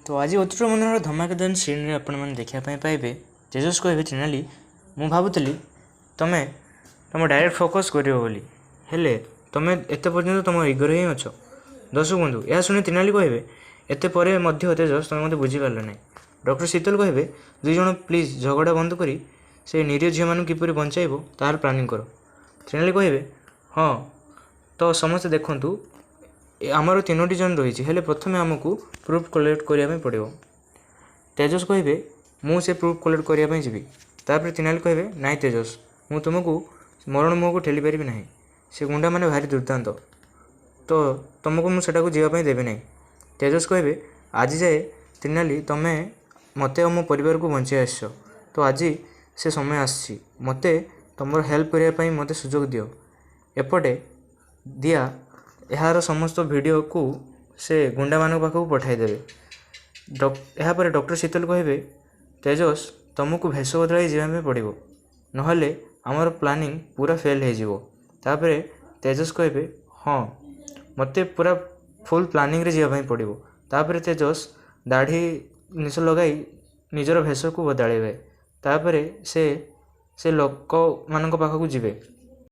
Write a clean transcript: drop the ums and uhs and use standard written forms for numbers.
तो आज ଅତୁଟ ମନର ଧମାକେଦାର ସିନ୍ରେ ଆପଣମାନେ ଦେଖିବା ପାଇଁ ପାଇବେ ତେଜସ୍ କହିବେ ଟ୍ରିନାଲି ମୁଁ ଭାବୁଥିଲି ତମେ ତମ ଡାଇରେକ୍ଟ ଫୋକସ୍ କରିବ ବୋଲି, ହେଲେ ତମେ ଏତେ ପର୍ଯ୍ୟନ୍ତ ତମ ଇଗୋରେ ହିଁ ଅଛ। ଦର୍ଶକ ବନ୍ଧୁ ଏହା ଶୁଣି ଟ୍ରିନାଲି କହିବେ ଏତେ ପରେ ମଧ୍ୟ ତେଜସ୍ ତମେ ମୋତେ ବୁଝିପାରିଲ ନାହିଁ। ଡକ୍ଟର ଶୀତଲ କହିବେ ଦୁଇ ଜଣ ପ୍ଲିଜ୍ ଝଗଡ଼ା ବନ୍ଦ କରି ସେ ନିରୀହ ଝିଅମାନଙ୍କୁ କିପରି ବଞ୍ଚାଇବ ତାହାର ପ୍ଲାନିଂ କର। ଟ୍ରିନାଲି କହିବେ ହଁ ତ ସମସ୍ତେ ଦେଖନ୍ତୁ ଆମର 3ଟି ଜଣ ରହିଛି, ହେଲେ ପ୍ରଥମେ ଆମକୁ ପ୍ରୁଫ୍ କଲେକ୍ଟ କରିବା ପାଇଁ ପଡ଼ିବ। ତେଜସ୍ କହିବେ ମୁଁ ସେ ପ୍ରୁଫ୍ କଲେକ୍ଟ କରିବା ପାଇଁ ଯିବି। ତାପରେ ଟ୍ରିନାଲି କହିବେ ନାଇଁ ତେଜସ୍, ମୁଁ ତୁମକୁ ମରଣ ମୁହଁକୁ ଠେଲି ପାରିବି ନାହିଁ। ସେ ଗୁଣ୍ଡାମାନେ ଭାରି ଦୁର୍ଦ୍ଦାନ୍ତ, ତ ତୁମକୁ ମୁଁ ସେଟାକୁ ଯିବା ପାଇଁ ଦେବି ନାହିଁ। ତେଜସ୍ କହିବେ ଆଜି ଯାଏ ଟ୍ରିନାଲି ତମେ ମୋତେ ଆଉ ମୋ ପରିବାରକୁ ବଞ୍ଚାଇ ଆସିଛ, ତ ଆଜି ସେ ସମୟ ଆସିଛି ମୋତେ ତୁମର ହେଲ୍ପ କରିବା ପାଇଁ ମୋତେ ସୁଯୋଗ ଦିଅ। ଏପଟେ ଦିଆ ଏହାର ସମସ୍ତ ଭିଡ଼ିଓକୁ ସେ ଗୁଣ୍ଡାମାନଙ୍କ ପାଖକୁ ପଠାଇଦେବେ। ଏହାପରେ ଡକ୍ଟର ଶୀତଲ କହିବେ ତେଜସ୍ ତୁମକୁ ଭେଷ ବଦଳାଇ ଯିବା ପାଇଁ ପଡ଼ିବ, ନହେଲେ ଆମର ପ୍ଲାନିଂ ପୁରା ଫେଲ୍ ହୋଇଯିବ। ତାପରେ ତେଜସ୍ କହିବେ ହଁ ମୋତେ ପୁରା ଫୁଲ୍ ପ୍ଲାନିଂରେ ଯିବା ପାଇଁ ପଡ଼ିବ। ତାପରେ ତେଜସ୍ ଦାଢ଼ି ନିଶ ଲଗାଇ ନିଜର ଭେଷକୁ ବଦଳାଇବେ। ତାପରେ ସେ ଲୋକମାନଙ୍କ ପାଖକୁ ଯିବେ।